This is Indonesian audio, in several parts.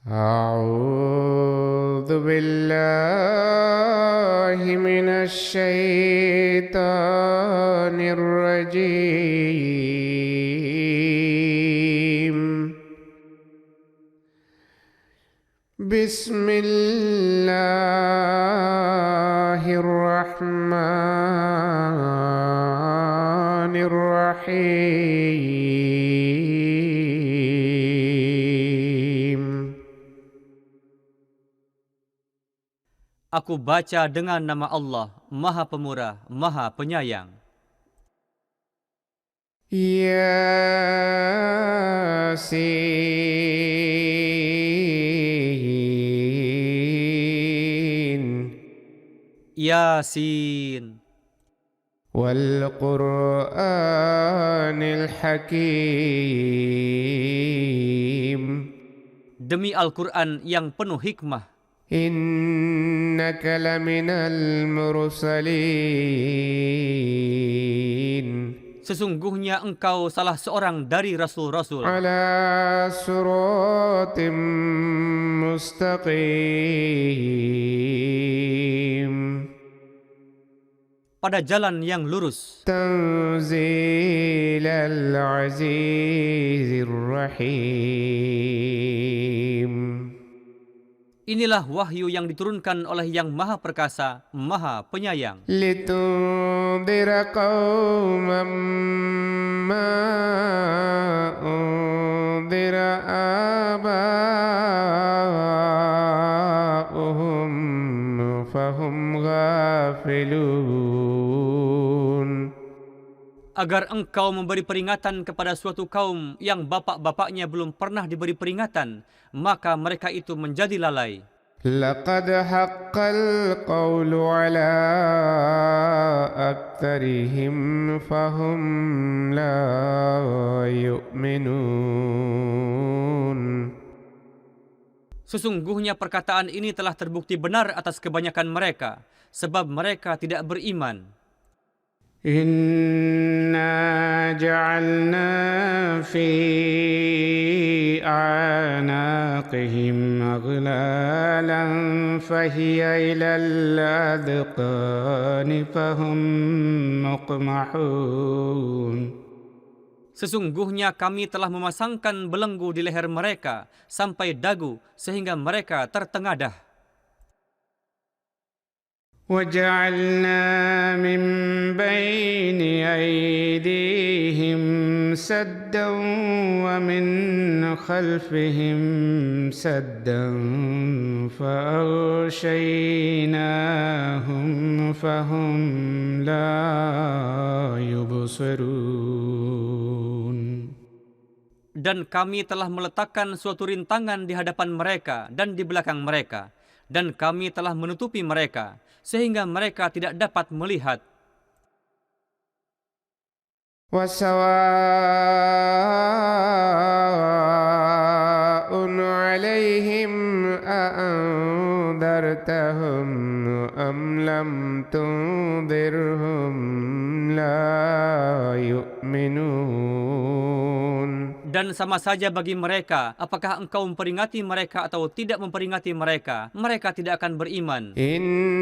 أعوذ بالله من الشيطان الرجيم. بسم الله الرحمن الرحيم. Aku baca dengan nama Allah, Maha Pemurah, Maha Penyayang. Yasin Yasin. Wal-Qur'anil Hakim. Demi Al-Quran yang penuh hikmah. Innaka laminal mursalin. Sesungguhnya engkau salah seorang dari Rasul-Rasul. Ala suratim mustaqim. Pada jalan yang lurus. Tanzilal azizir rahim. Inilah wahyu yang diturunkan oleh Yang Maha Perkasa, Maha Penyayang. Litundira qawman ma undira aba'uhum fahum ghafilun. Agar engkau memberi peringatan kepada suatu kaum yang bapak-bapaknya belum pernah diberi peringatan, maka mereka itu menjadi lalai. Laqad haqqal qawlu ala aktharihim fahum la yu'minun. Sesungguhnya perkataan ini telah terbukti benar atas kebanyakan mereka, sebab mereka tidak beriman. Inna ja'alna fi a'naqihim aghlalan fahiya ilal adqani fahum muqmahun. Sesungguhnya kami telah memasangkan belenggu di leher mereka sampai dagu sehingga mereka tertengadah. وَجَعَلْنَا مِنْ بَيْنِ أَيْدِيهِمْ سَدًّا وَمِنْ خَلْفِهِمْ سَدًّا فَأَغْشَيْنَاهُمْ فَهُمْ لَا يُبْصِرُونَ. Dan kami telah meletakkan suatu rintangan di hadapan mereka dan di belakang mereka. Dan kami telah menutupi mereka, sehingga mereka tidak dapat melihat. Wasawa'un 'alaihim a'andartahum am lam tundirhum la yu'minun. Dan sama saja bagi mereka, apakah engkau memperingati mereka atau tidak memperingati mereka, mereka tidak akan beriman. Innama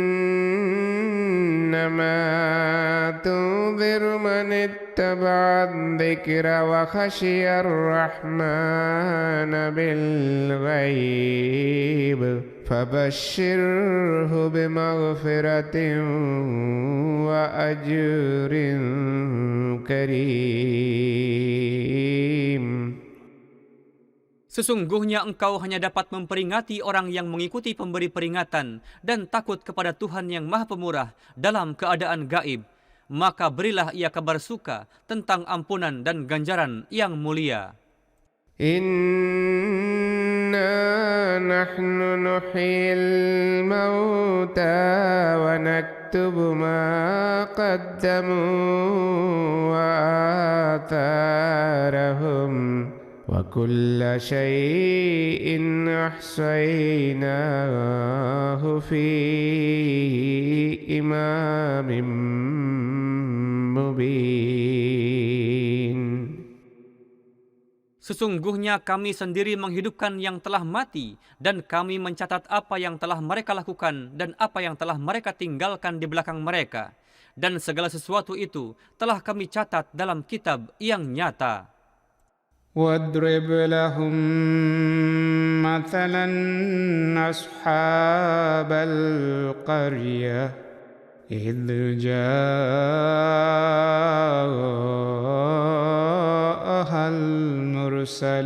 tunziru man ittaba'ad dzikra wa khashiyar rahmana bil ghaib fabashshirhu bimaghfiratin wa ajrin karim. Sesungguhnya engkau hanya dapat memperingati orang yang mengikuti pemberi peringatan dan takut kepada Tuhan yang Maha Pemurah dalam keadaan gaib. Maka berilah ia kabar suka tentang ampunan dan ganjaran yang mulia. Inna nahnu nuhyil mauta wa naktubu ma qaddamu wa atharahum. وَكُلَّ شَيْءٍ أَحْصَيْنَاهُ فِي إِمَامٍ مُبِينٍ. Sesungguhnya kami sendiri menghidupkan yang telah mati, dan kami mencatat apa yang telah mereka lakukan dan apa yang telah mereka tinggalkan di belakang mereka. Dan segala sesuatu itu telah kami catat dalam kitab yang nyata. واضرب لهم مثلا أصحاب القرية إذ جاءها المرسلون.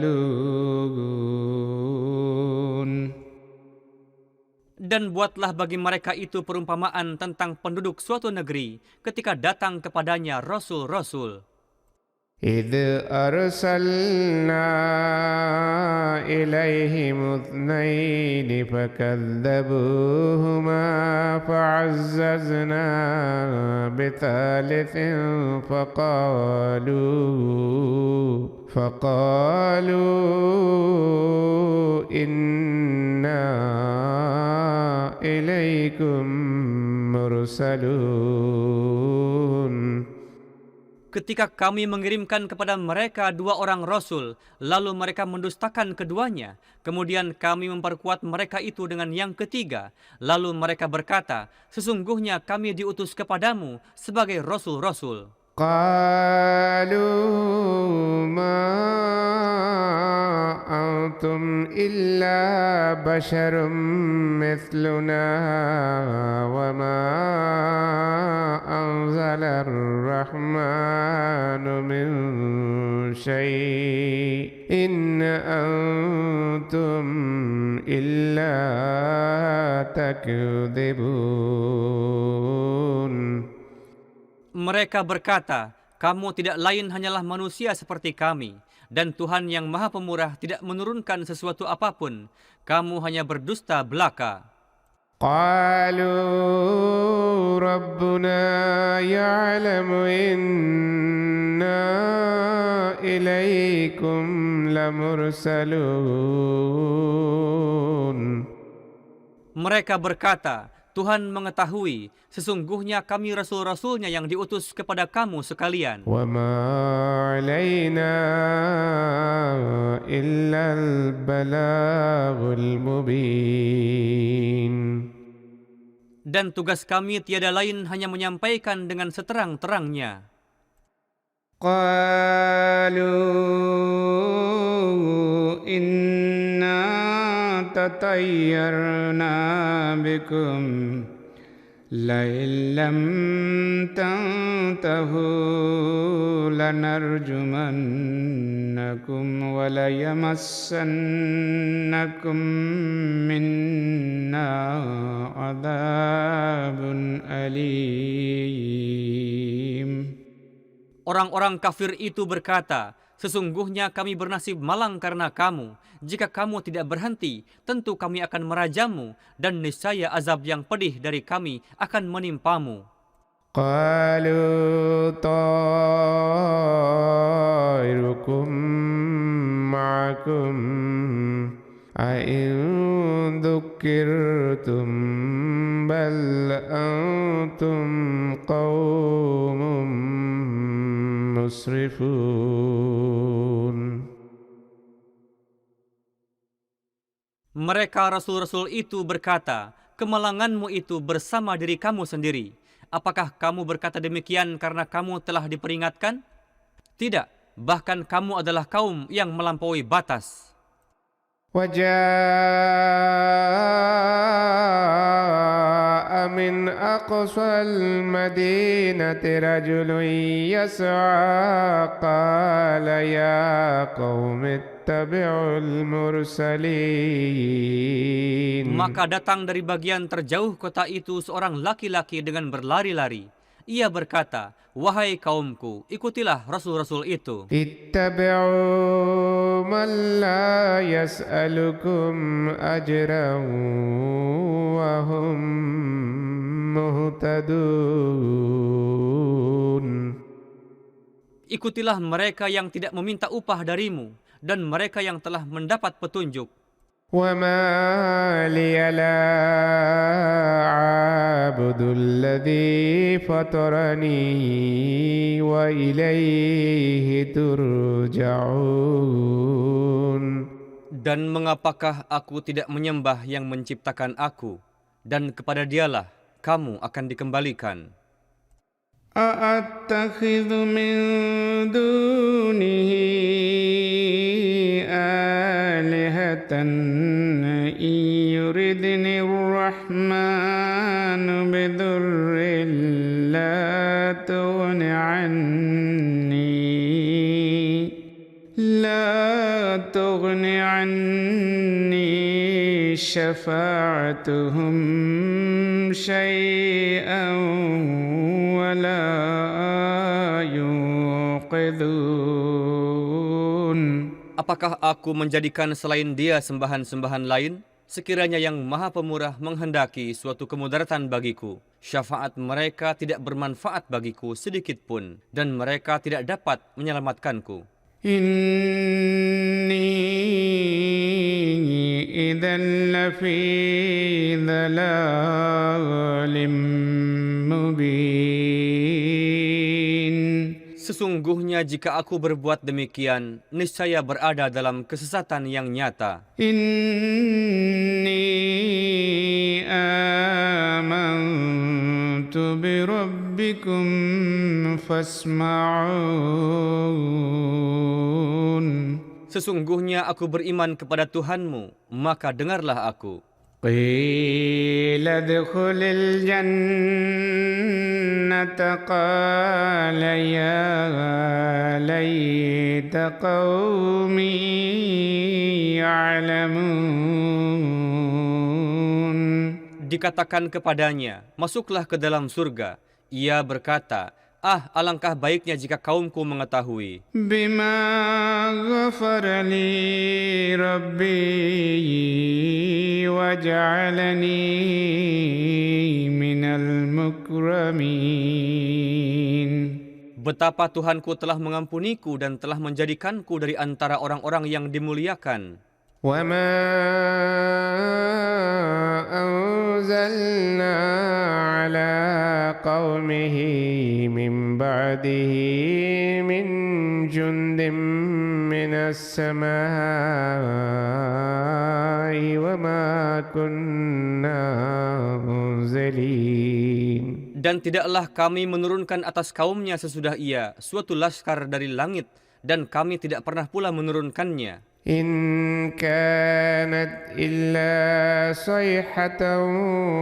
Dan buatlah bagi mereka itu perumpamaan tentang penduduk suatu negeri ketika datang kepadanya rasul-rasul. إذ أرسلنا إليهم اثنين فكذبوهما فعززنا بثالث فقالوا إنا إليكم مرسلون. Ketika kami mengirimkan kepada mereka 2 orang rasul, lalu mereka mendustakan keduanya. Kemudian kami memperkuat mereka itu dengan yang ketiga. Lalu mereka berkata, sesungguhnya kami diutus kepadamu sebagai rasul-rasul. قالوا ما أنتم إلا بشر مثلنا وما أنزل الرحمن من شيء إن أنتم إلا تكذبون. Mereka berkata, kamu tidak lain hanyalah manusia seperti kami, dan Tuhan yang Maha Pemurah tidak menurunkan sesuatu apapun. Kamu hanya berdusta belaka. قالوا ربنا يعلم إنا إليكم لمرسلون. Mereka berkata, Tuhan mengetahui, sesungguhnya kami rasul-rasulnya yang diutus kepada kamu sekalian. وما علينا إلا البلاغ المبين. Dan tugas kami tiada lain hanya menyampaikan dengan seterang-terangnya. قالوا إنا تطيرنا بكم لئن لم تنتهوا لنرجمنكم وليمسنكم منا عذاب أليم. Orang-orang kafir itu berkata, sesungguhnya kami bernasib malang karena kamu. Jika kamu tidak berhenti, tentu kami akan merajamu, dan niscaya azab yang pedih dari kami akan menimpamu. قالوا طائركم معكم أئن ذكرتم بل أنتم قوم مسرفون. Mereka rasul-rasul itu berkata, kemalanganmu itu bersama diri kamu sendiri. Apakah kamu berkata demikian karena kamu telah diperingatkan? Tidak, bahkan kamu adalah kaum yang melampaui batas. وجاء من أقصى المدينة رجل يسعى قال يا قوم اتبعوا المرسلين. Maka datang dari bagian terjauh kota itu seorang laki-laki dengan berlari-lari. Ia berkata, wahai kaumku, ikutilah rasul-rasul itu. اتبعوا من لا يسألكم أجرا وهم مهتدون. Ikutilah mereka yang tidak meminta upah darimu, dan mereka yang telah mendapat petunjuk. وما لي لا أعبد الذي فطرني وإليه ترجعون. Dan mengapakah aku tidak menyembah yang menciptakan aku, dan kepada dialah kamu akan dikembalikan. أأتخذ من دونه آلهة إن يردني الرحمن بضر لا تغن عني شفاعتهم شيئا ولا ينقذون. Apakah aku menjadikan selain dia sembahan-sembahan lain? Sekiranya yang Maha Pemurah menghendaki suatu kemudaratan bagiku, syafaat mereka tidak bermanfaat bagiku sedikit pun, dan mereka tidak dapat menyelamatkanku. Inni idzan lafi dhalalim mubin. Sesungguhnya jika aku berbuat demikian, niscaya berada dalam kesesatan yang nyata. Inni amantu bi rabbikum fasma'un. Sesungguhnya aku beriman kepada Tuhanmu, maka dengarlah aku. Qila adkhulil jannata qala ya laita qaumi ya'lamun. Dikatakan kepadanya, masuklah ke dalam surga. Ia berkata, alangkah baiknya jika kaumku mengetahui. Bima ghafara li rabbi waj'alani minal mukramin. Betapa Tuhanku telah mengampuniku dan telah menjadikanku dari antara orang-orang yang dimuliakan. وما أنزلنا على قومه من بعده من جند من السماء وما كنا منزلين. Dan tidaklah kami menurunkan atas kaumnya sesudah ia suatu laskar dari langit, dan kami tidak pernah pula menurunkannya. إن كانت إلا صيحة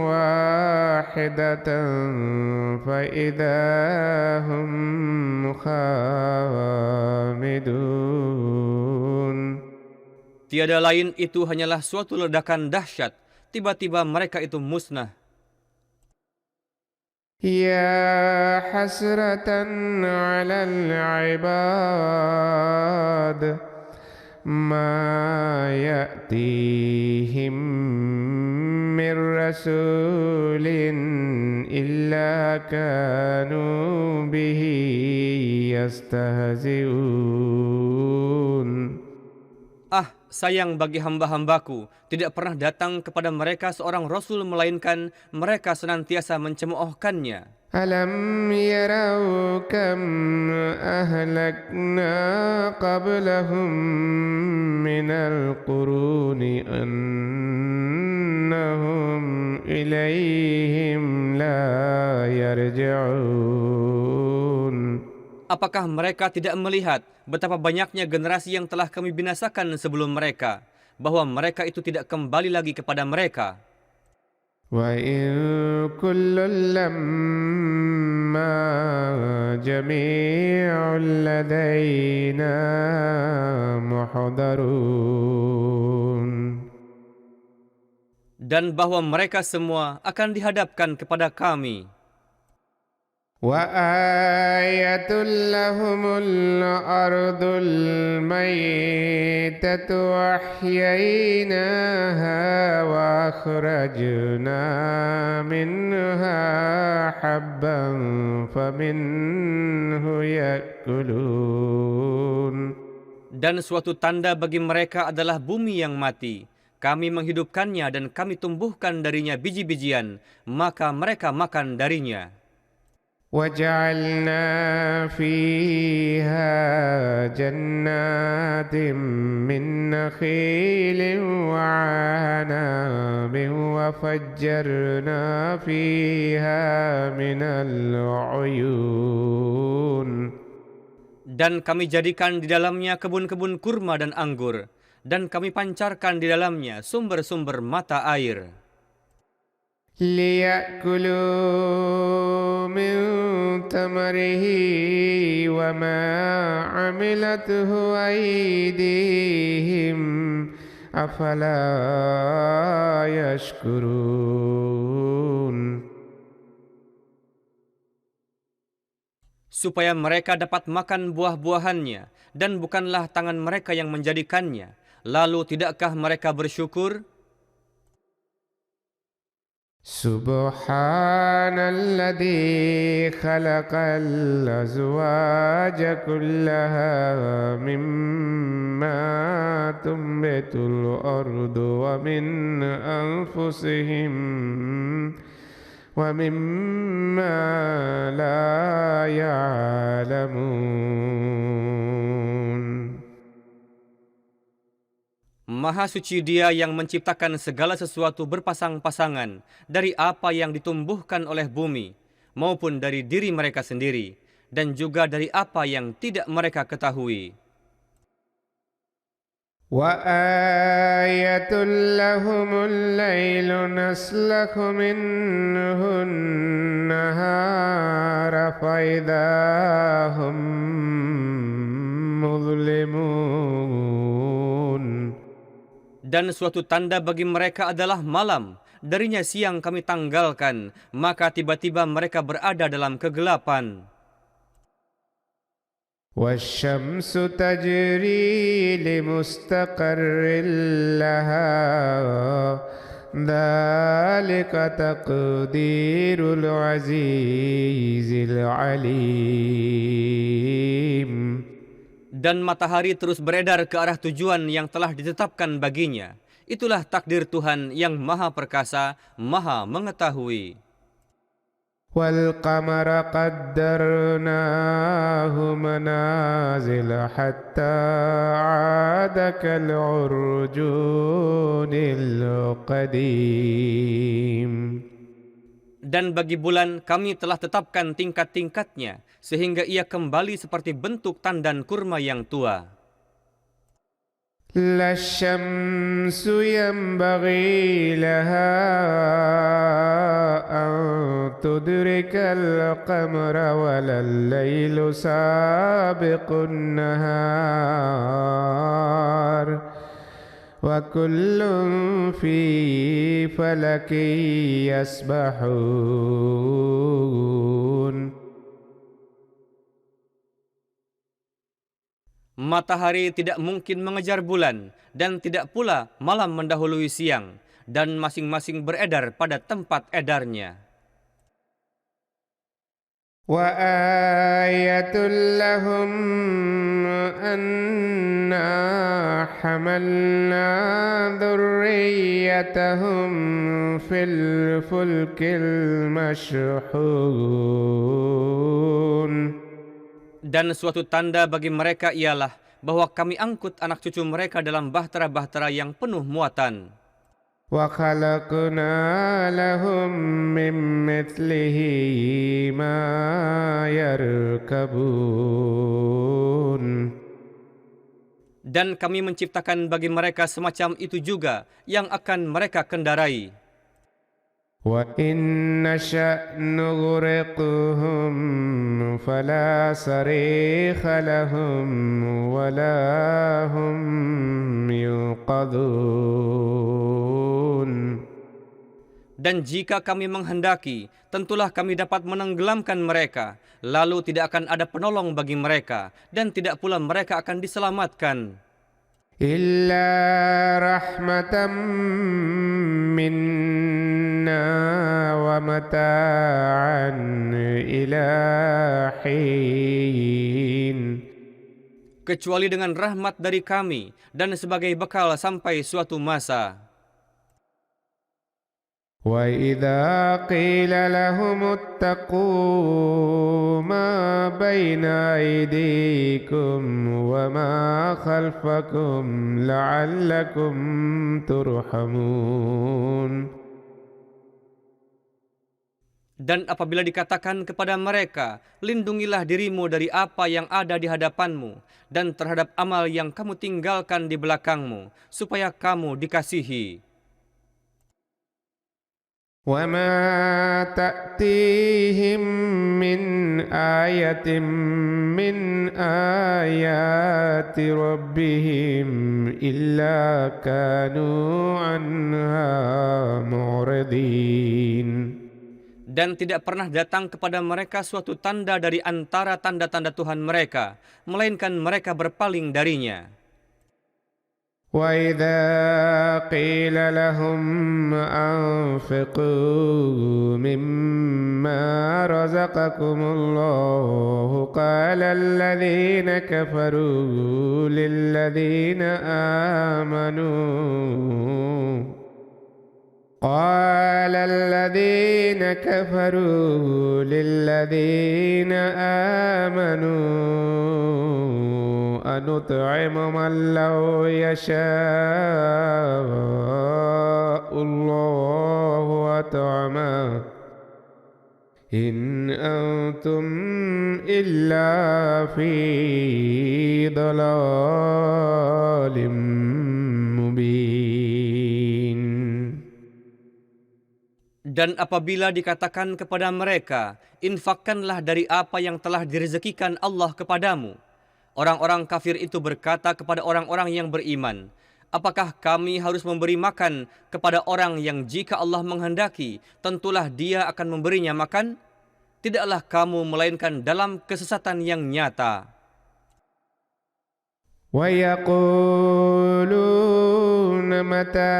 واحدة فإذا هم خامدون. Tiada lain itu hanyalah suatu ledakan dahsyat, tiba-tiba mereka itu musnah. يا حسرة على العباد ما يأتيهم من رسول إلا كانوا به يستهزئون. Sayang bagi hamba-hambaku, tidak pernah datang kepada mereka seorang Rasul melainkan mereka senantiasa mencemoohkannya. ألم يروا كم أهلكنا قبلهم من القرون أنهم إليهم لا يرجعون. Apakah mereka tidak melihat betapa banyaknya generasi yang telah kami binasakan sebelum mereka, bahwa mereka itu tidak kembali lagi kepada mereka? وَإِن كُلٌّ لَّمَّا جَمِيعٌ لَّدَيْنَا مُحْضَرُونَ. Dan bahwa mereka semua akan dihadapkan kepada kami. وَآيَةٌ لَّهُمُ الْأَرْضُ الْمَيْتَةُ أَحْيَيْنَاهَا وَأَخْرَجْنَا مِنْهَا حَبًّا فَمِنْهُ يَأْكُلُونَ. Dan suatu tanda bagi mereka adalah bumi yang mati. Kami menghidupkannya dan kami tumbuhkan darinya biji-bijian, maka mereka makan darinya. وجعلنا فيها جنات من نخيل وعناب وفجرنا فيها من العيون. Dan kami jadikan di dalamnya kebun-kebun kurma dan anggur, dan kami pancarkan di dalamnya sumber-sumber mata air. ليأكلوا من ثمره وما عملته أيديهم أفلا يشكرون. Supaya mereka dapat makan buah-buahannya, dan bukanlah tangan mereka yang menjadikannya. Lalu tidakkah mereka bersyukur? سبحان الذي خلق الأزواج كلها مما تنبت الأرض ومن أنفسهم ومما لا يعلمون. Maha suci Dia yang menciptakan segala sesuatu berpasang-pasangan dari apa yang ditumbuhkan oleh bumi, maupun dari diri mereka sendiri, dan juga dari apa yang tidak mereka ketahui. وآية لهم الليل نسلخ منه النهار فإذا هم مظلمون. Dan suatu tanda bagi mereka adalah malam, darinya siang kami tanggalkan, maka tiba-tiba mereka berada dalam kegelapan. والشمس تجري لمستقر لها ذلك تقدير العزيز العليم. Dan matahari terus beredar ke arah tujuan yang telah ditetapkan baginya. Itulah takdir Tuhan yang maha perkasa, maha mengetahui. والقمر قدرناه منازل حتى عاد كالعرجون القديم. Dan bagi bulan kami telah tetapkan tingkat-tingkatnya, sehingga ia kembali seperti bentuk tandan kurma yang tua. لا الشمس ينبغي لها أن تدرك القمر ولا الليل سابق النهار وكل في فلك يسبحون. Matahari tidak mungkin mengejar bulan, dan tidak pula malam mendahului siang, dan masing-masing beredar pada tempat edarnya. وآية لهم أنا حملنا ذريتهم في الفلك المشحون. Dan suatu tanda bagi mereka ialah bahwa kami angkut anak cucu mereka dalam bahtera-bahtera yang penuh muatan. وخلقنا لهم من مثله ما يركبون. Dan kami menciptakan bagi mereka semacam itu juga yang akan mereka kendarai. وإن نشأ نغرقهم فلا صريخ لهم ولا هم ينقذون. Dan jika kami menghendaki, tentulah kami dapat menenggelamkan mereka, lalu tidak akan ada penolong bagi mereka, dan tidak pula mereka akan diselamatkan. إلا رحمة منا ومتاعا إلى حين. Kecuali dengan rahmat dari kami dan sebagai bekal sampai suatu masa. وإذا قيل لهم اتقوا ما بين أيديكم وما خلفكم لعلكم ترحمون. Dan apabila dikatakan kepada mereka, lindungilah dirimu dari apa yang ada di hadapanmu dan terhadap amal yang kamu tinggalkan di belakangmu, supaya kamu dikasihi. وما تأتيهم من آية من آيات ربهم إلا كانوا عنها معرضين. Dan tidak pernah datang kepada mereka suatu tanda dari antara tanda-tanda Tuhan mereka, melainkan mereka berpaling darinya. وإذا قيل لهم أنفقوا مما رزقكم الله قال الذين كفروا للذين آمنوا أنطعم من لو يشاء الله أطعمه إن أنتم إلا في ضلال مبين. Dan apabila dikatakan kepada mereka, infakkanlah dari apa yang telah direzekikan Allah kepadamu, orang-orang kafir itu berkata kepada orang-orang yang beriman, apakah kami harus memberi makan kepada orang yang jika Allah menghendaki, tentulah Dia akan memberinya makan? Tidaklah kamu melainkan dalam kesesatan yang nyata. وَيَقُولُونَ مَتَى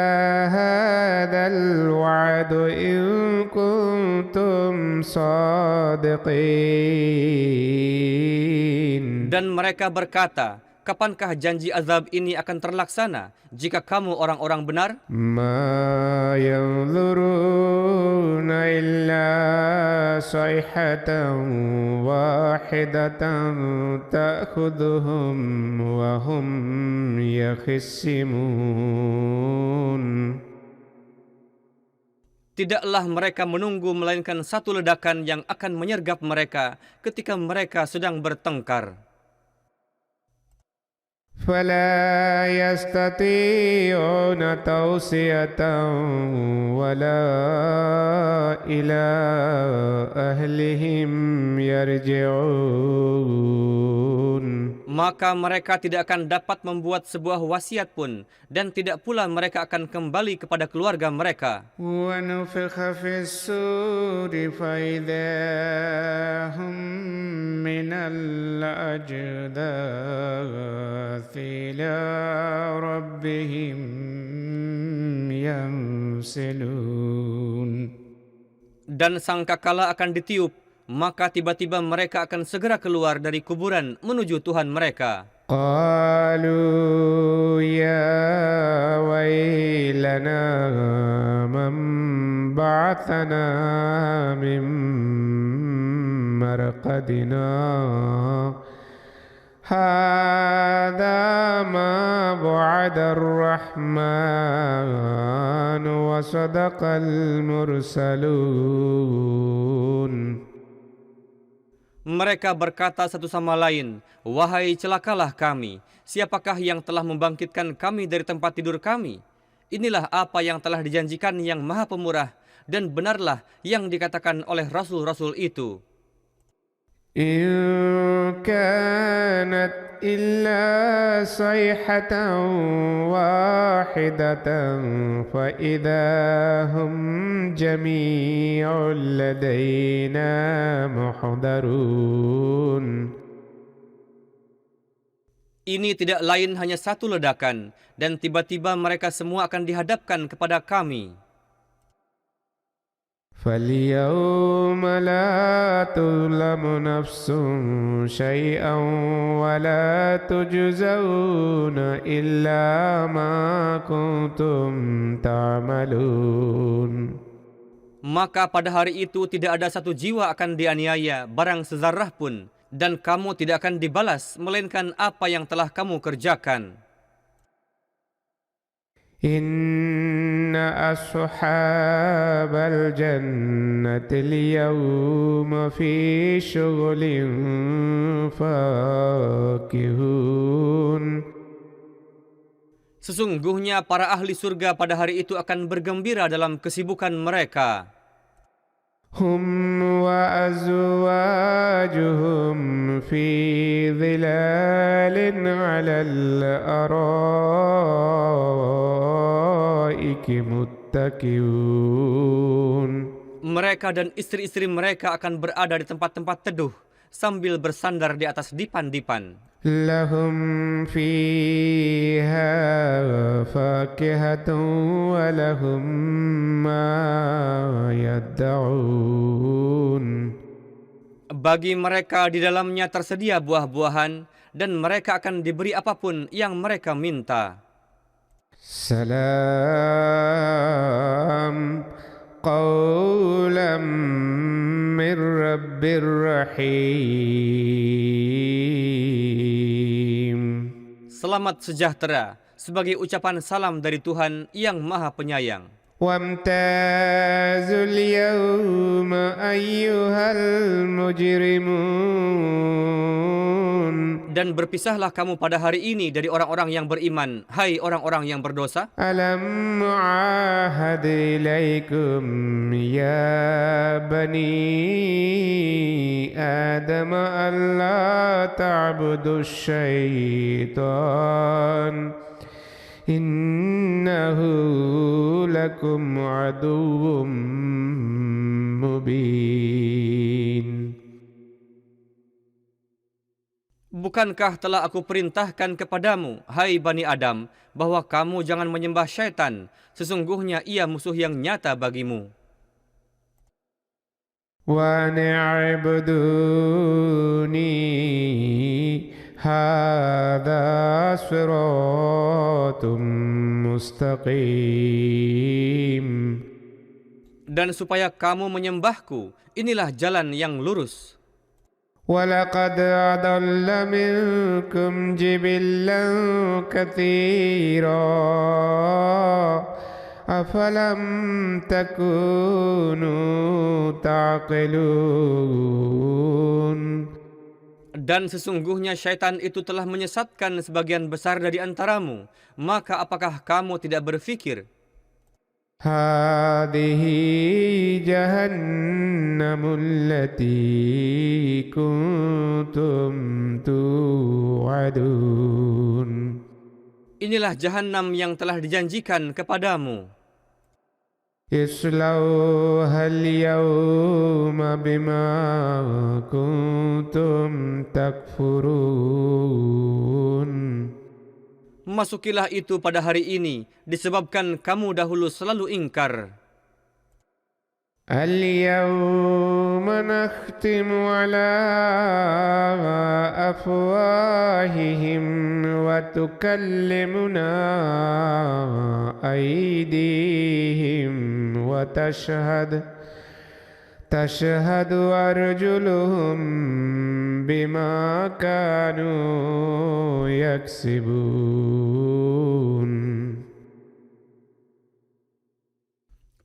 هَذَا الْوَعْدُ إِن كُنتُمْ صَادِقِينَ. Dan mereka berkata, kapankah janji azab ini akan terlaksana jika kamu orang-orang benar? مَا يَنظُرُونَ إِلَّا صَيْحَةً وَاحِدَةً تَأْخُذُهُمْ وَهُمْ يَخِصِّمُونَ. Tidaklah mereka menunggu melainkan satu ledakan yang akan menyergap mereka ketika mereka sedang bertengkar. فلا يستطيعون توصية ولا إلى أهلهم يرجعون. Maka mereka tidak akan dapat membuat sebuah wasiat pun, dan tidak pula mereka akan kembali kepada keluarga mereka. ونفخ في الصور فإذا هم من الأجداث إلى ربهم ينسلون. Dan sangkakala akan ditiup, maka tiba-tiba mereka akan segera keluar dari kuburan menuju Tuhan mereka. قالوا يا ويلنا من بعثنا من مرقدنا هذا ما وعد الرحمن وصدق المرسلون. Mereka berkata satu sama lain, wahai celakalah kami, siapakah yang telah membangkitkan kami dari tempat tidur kami? Inilah apa yang telah dijanjikan yang Maha Pemurah, dan benarlah yang dikatakan oleh rasul-rasul itu. إن كانت إلا صيحة واحدة فإذا هم جميع لدينا محضرون. Ini tidak lain hanya satu ledakan, dan tiba-tiba mereka semua akan dihadapkan kepada kami. فاليوم لا تظلم نفس شيئا ولا تجزون إلا ما كنتم تعملون. Maka pada hari itu tidak ada satu jiwa akan dianiaya barang sezarah pun, dan kamu tidak akan dibalas melainkan apa yang telah kamu kerjakan. Inna ashabal jannati al-yawma fi syughlin fakihun. Sesungguhnya para ahli surga pada hari itu akan bergembira dalam kesibukan mereka. Hum wa azwajuhum fi dhilalin 'alal araiki muttaqiun. Mereka dan istri-istri mereka akan berada di tempat-tempat teduh sambil bersandar di atas dipan-dipan. Lahum fiha fakihatun wa lahum ma yad'un. Bagi mereka di dalamnya tersedia buah-buahan, dan mereka akan diberi apapun yang mereka minta. Salam qawlam min rabbir rahim. Selamat sejahtera sebagai ucapan salam dari Tuhan yang Maha Penyayang. Wamtazul yawma ayyuhal mujrimun. Dan berpisahlah kamu pada hari ini dari orang-orang yang beriman, hai orang-orang yang berdosa. Alam mu'ahad ilaikum ya bani Adam alla ta'budu syaitan innahu lakum aduwwum mubin. Bukankah telah aku perintahkan kepadamu, hai Bani Adam, bahwa kamu jangan menyembah syaitan, sesungguhnya ia musuh yang nyata bagimu. Wa ni'buduni hadha siratum mustaqim. Dan supaya kamu menyembahku, inilah jalan yang lurus. وَلَقَدْ أَضَلَّ مِنْكُمْ جِبِلًّا كَثِيرًا أَفَلَمْ تَكُونُوا تَعْقِلُونَ. Dan sesungguhnya syaitan itu telah menyesatkan sebagian besar dari antaramu, maka apakah kamu tidak berfikir? Hadhihi jahannamul lati kuntum tu'adun. Inilah jahannam yang telah dijanjikan kepadamu. Islauha al-yawma bima kuntum takfurun. Masukilah itu pada hari ini, disebabkan kamu dahulu selalu ingkar. Al-yawma nakhtimu ala afwahihim wa tukallimuna aydihim wa tashhadu arjuluhum bima kanu yaksibun.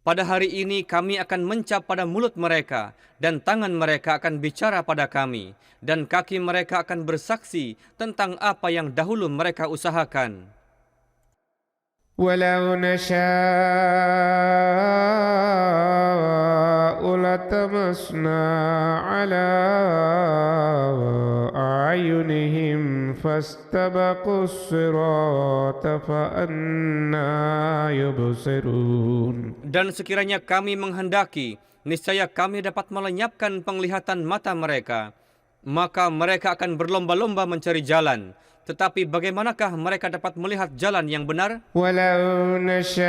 Pada hari ini kami akan mencap pada mulut mereka, dan tangan mereka akan bicara pada kami, dan kaki mereka akan bersaksi tentang apa yang dahulu mereka usahakan. Walau nasha'u latamasna ala a'yunihim fastabaqus sirata fa anna yubsirun. Dan sekiranya kami menghendaki, niscaya kami dapat melenyapkan penglihatan mata mereka, maka mereka akan berlomba-lomba mencari jalan. Tetapi bagaimanakah mereka dapat melihat jalan yang benar? Walau nasha'u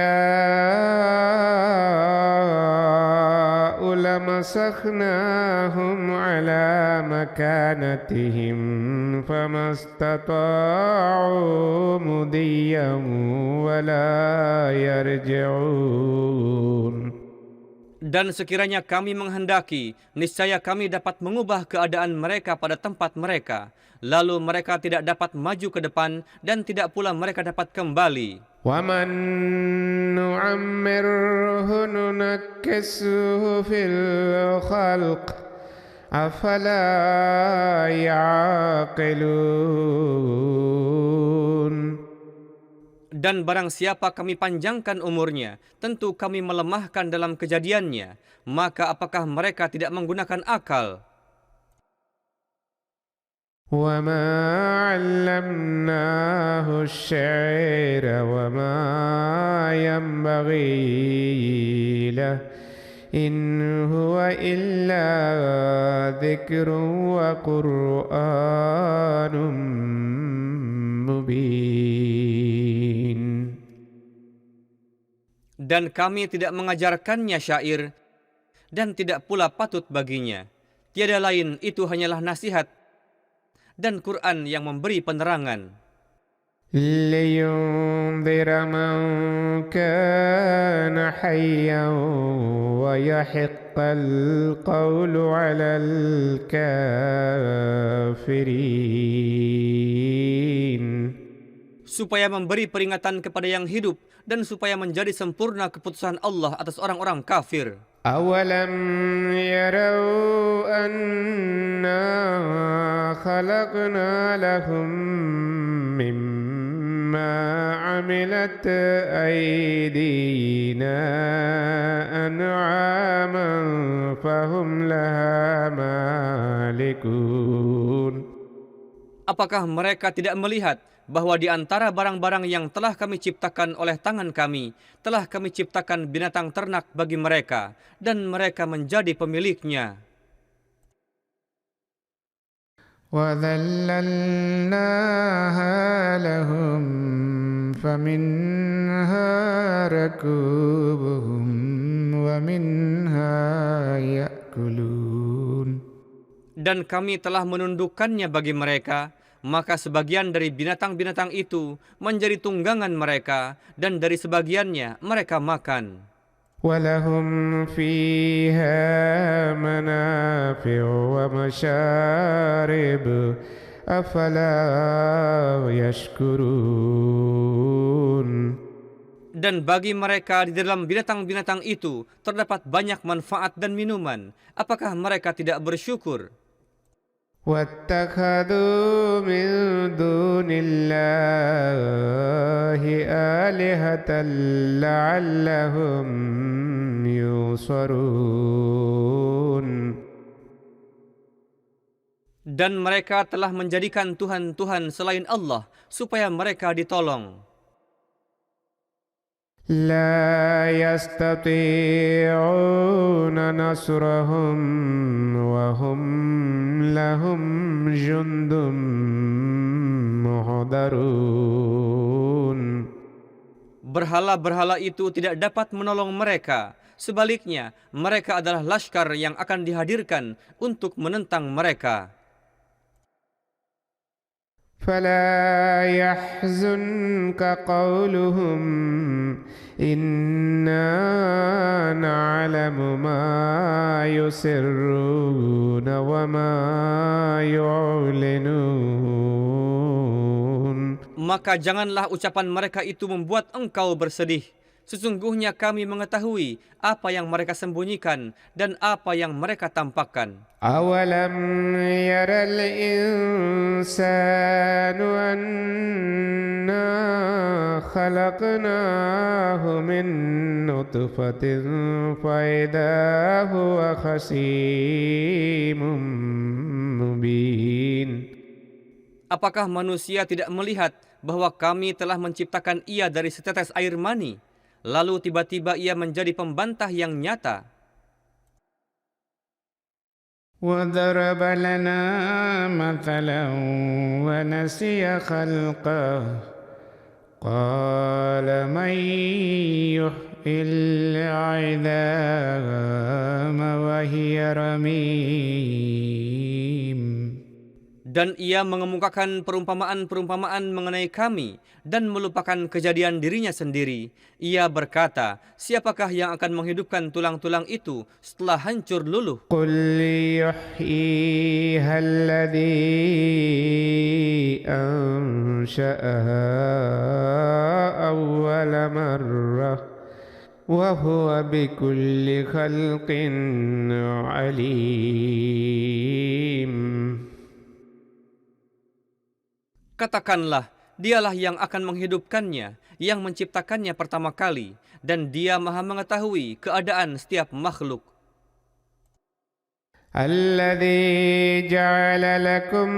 lamasakhnahum ala makanatihim famastata'u mudiyan wala yarji'un. Dan sekiranya kami menghendaki, niscaya kami dapat mengubah keadaan mereka pada tempat mereka. Lalu mereka tidak dapat maju ke depan dan tidak pula mereka dapat kembali. ومن نعمره ننكسه في الخلق أفلا يعقلون. Dan barang siapa kami panjangkan umurnya, tentu kami melemahkan dalam kejadiannya. Maka apakah mereka tidak menggunakan akal? وما علمناه الشعر وما ينبغي له إن هو إلا ذكر وقرآن مبين. Dan kami tidak mengajarkannya syair, dan tidak pula patut baginya. Tiada lain, itu hanyalah nasihat dan Quran yang memberi penerangan. لينذر من كان حيا ويحق القول على الكافرين. Supaya memberi peringatan kepada yang hidup dan supaya menjadi sempurna keputusan Allah atas orang-orang kafir. أولم يروا أنا خلقنا لهم مما عملت أيدينا أنعاما فهم لها مالكون. Apakah mereka tidak melihat bahwa di antara barang-barang yang telah kami ciptakan oleh tangan kami, telah kami ciptakan binatang ternak bagi mereka, dan mereka menjadi pemiliknya. وَذَلَّلْنَاهَا لَهُمْ فَمِنْهَا رَكُوبُهُمْ وَمِنْهَا يَأْكُلُونَ. Dan kami telah menundukkannya bagi mereka, maka sebagian dari binatang-binatang itu menjadi tunggangan mereka, dan dari sebagiannya mereka makan. وَلَهُمْ فِيهَا مَنَافِعُ وَمَشَارِبُ أَفَلَا يَشْكُرُونَ. Dan bagi mereka di dalam binatang-binatang itu terdapat banyak manfaat dan minuman. Apakah mereka tidak bersyukur? وَاتَّخَذُوا مِن دُونِ اللَّهِ آلِهَةً لَعَلَّهُمْ يُنصَرُونَ. Dan mereka telah menjadikan Tuhan-Tuhan selain Allah supaya mereka ditolong. لا يستطيعون نصرهم وهم لهم جند محضرون. Berhala-berhala itu tidak dapat menolong mereka. Sebaliknya, mereka adalah laskar yang akan dihadirkan untuk menentang mereka. فلا يحزنك قولهم إنا نعلم ما يسرون وما يعلنون. Maka janganlah ucapan mereka itu membuat engkau bersedih. Sesungguhnya kami mengetahui apa yang mereka sembunyikan dan apa yang mereka tampakkan. أولم ير الإنسان أنا خلقناه من نطفة فإذا هو خصيم مبين. Apakah manusia tidak melihat bahwa kami telah menciptakan ia dari setetes air mani, lalu tiba-tiba ia menjadi pembantah yang nyata? وَضَرَبَ لَنَا مَثَلًا وَنَسِيَ خَلْقَهُ قَالَ مَنْ يُحْيِي الْعِظَامَ وَهِيَ رَمِيمٌ. Dan ia mengemukakan perumpamaan-perumpamaan mengenai kami dan melupakan kejadian dirinya sendiri. Ia berkata, siapakah yang akan menghidupkan tulang-tulang itu setelah hancur luluh? قل يحييها الذي أنشأها أول مرة وهو بكل خلق عليم. Katakanlah, dialah yang akan menghidupkannya, yang menciptakannya pertama kali, dan dia maha mengetahui keadaan setiap makhluk. الذي جعل لكم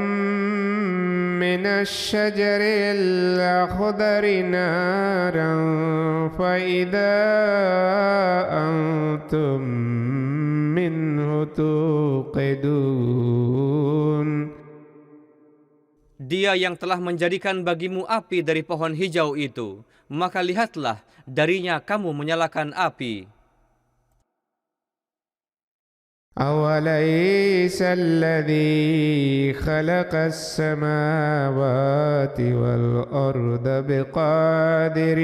من الشجر الأخضر نارا فإذا أنتم منه توقدون. Dia yang telah menjadikan bagimu api dari pohon hijau itu, maka lihatlah, darinya kamu menyalakan api. أوليس الذي خلق السماوات والأرض بقادر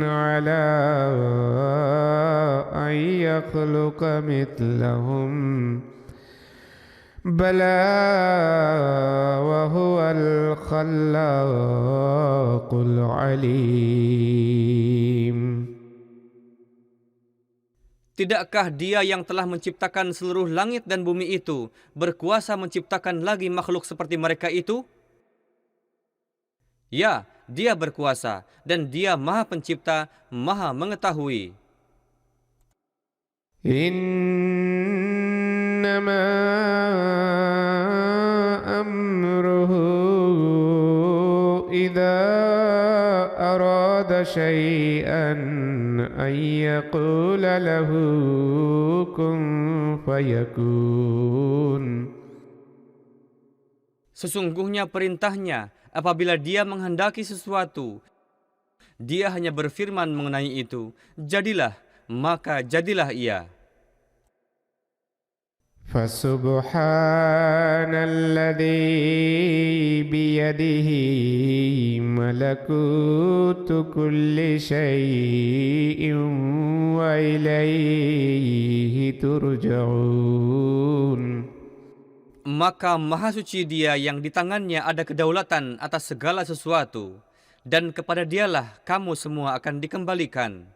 على أن يخلق مثلهم بلى وهو الخلاق العليم. Tidakkah dia yang telah menciptakan seluruh langit dan bumi itu berkuasa menciptakan lagi makhluk seperti mereka itu? Ya, dia berkuasa dan dia maha pencipta, maha mengetahui. إنما أمره إذا أراد شيئا أن يقول له كن فيكون. Sesungguhnya perintahnya apabila dia menghendaki sesuatu, dia hanya berfirman mengenai itu, jadilah, maka jadilah ia. فسبحان الذي بيده ملكوت كل شيء وإليه ترجعون. Maka maha suci dia yang di tangannya ada kedaulatan atas segala sesuatu, dan kepada dialah kamu semua akan dikembalikan.